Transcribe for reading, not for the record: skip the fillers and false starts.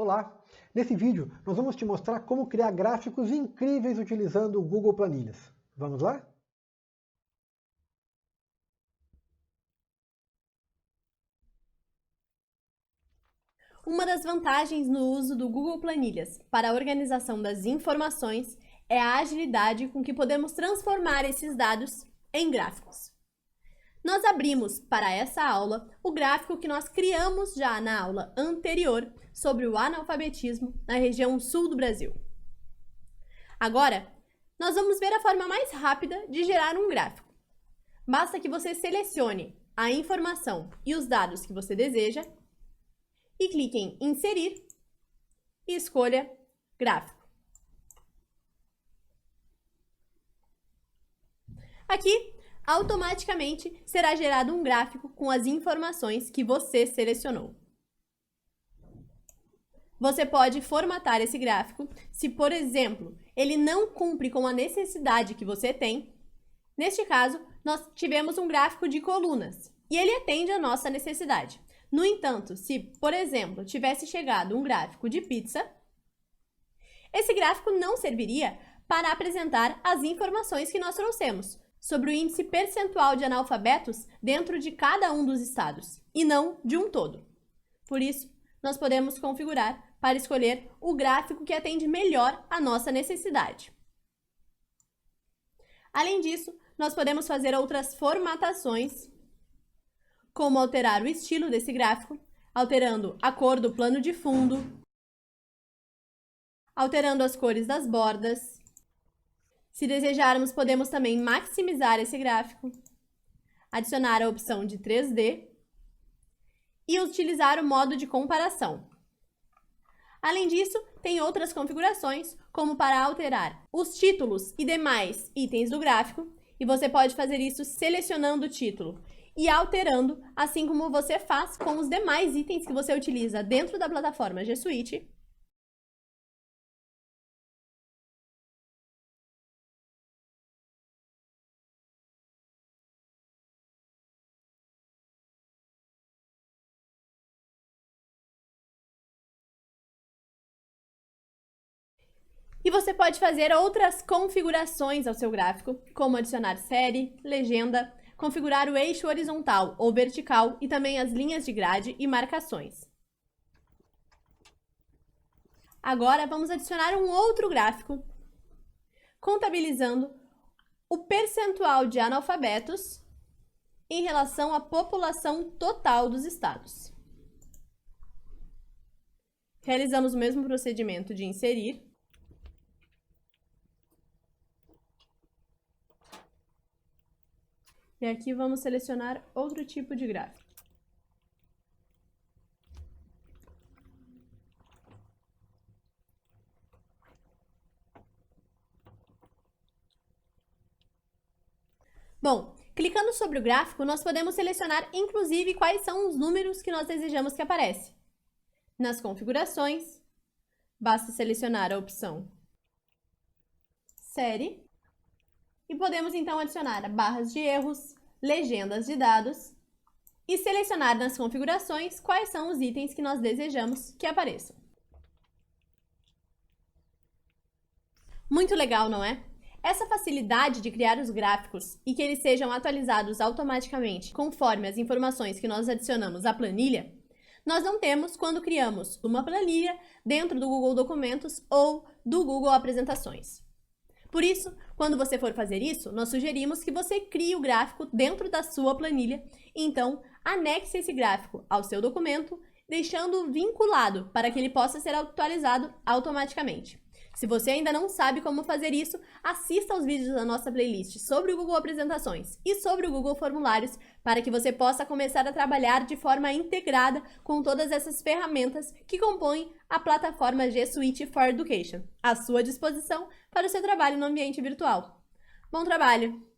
Olá! Nesse vídeo nós vamos te mostrar como criar gráficos incríveis utilizando o Google Planilhas. Vamos lá? Uma das vantagens no uso do Google Planilhas para a organização das informações é a agilidade com que podemos transformar esses dados em gráficos. Nós abrimos para essa aula o gráfico que nós criamos já na aula anterior sobre o analfabetismo na região sul do Brasil. Agora, nós vamos ver a forma mais rápida de gerar um gráfico. Basta que você selecione a informação e os dados que você deseja e clique em Inserir e escolha Gráfico. Aqui, automaticamente será gerado um gráfico com as informações que você selecionou. Você pode formatar esse gráfico se, por exemplo, ele não cumpre com a necessidade que você tem. Neste caso, nós tivemos um gráfico de colunas e ele atende à nossa necessidade. No entanto, se, por exemplo, tivesse chegado um gráfico de pizza, esse gráfico não serviria para apresentar as informações que nós trouxemos sobre o índice percentual de analfabetos dentro de cada um dos estados, e não de um todo. Por isso, nós podemos configurar para escolher o gráfico que atende melhor à nossa necessidade. Além disso, nós podemos fazer outras formatações, como alterar o estilo desse gráfico, alterando a cor do plano de fundo, alterando as cores das bordas. Se desejarmos, podemos também maximizar esse gráfico, adicionar a opção de 3D e utilizar o modo de comparação. Além disso, tem outras configurações, como para alterar os títulos e demais itens do gráfico, e você pode fazer isso selecionando o título e alterando, assim como você faz com os demais itens que você utiliza dentro da plataforma G Suite. E você pode fazer outras configurações ao seu gráfico, como adicionar série, legenda, configurar o eixo horizontal ou vertical e também as linhas de grade e marcações. Agora vamos adicionar um outro gráfico, contabilizando o percentual de analfabetos em relação à população total dos estados. Realizamos o mesmo procedimento de inserir. E aqui vamos selecionar outro tipo de gráfico. Bom, clicando sobre o gráfico, nós podemos selecionar inclusive quais são os números que nós desejamos que apareçam. Nas configurações, basta selecionar a opção Série. E podemos então adicionar barras de erros, legendas de dados e selecionar nas configurações quais são os itens que nós desejamos que apareçam. Muito legal, não é? Essa facilidade de criar os gráficos e que eles sejam atualizados automaticamente conforme as informações que nós adicionamos à planilha, nós não temos quando criamos uma planilha dentro do Google Documentos ou do Google Apresentações. Por isso, quando você for fazer isso, nós sugerimos que você crie o gráfico dentro da sua planilha, então anexe esse gráfico ao seu documento, deixando-o vinculado para que ele possa ser atualizado automaticamente. Se você ainda não sabe como fazer isso, assista aos vídeos da nossa playlist sobre o Google Apresentações e sobre o Google Formulários para que você possa começar a trabalhar de forma integrada com todas essas ferramentas que compõem a plataforma G Suite for Education, à sua disposição para o seu trabalho no ambiente virtual. Bom trabalho!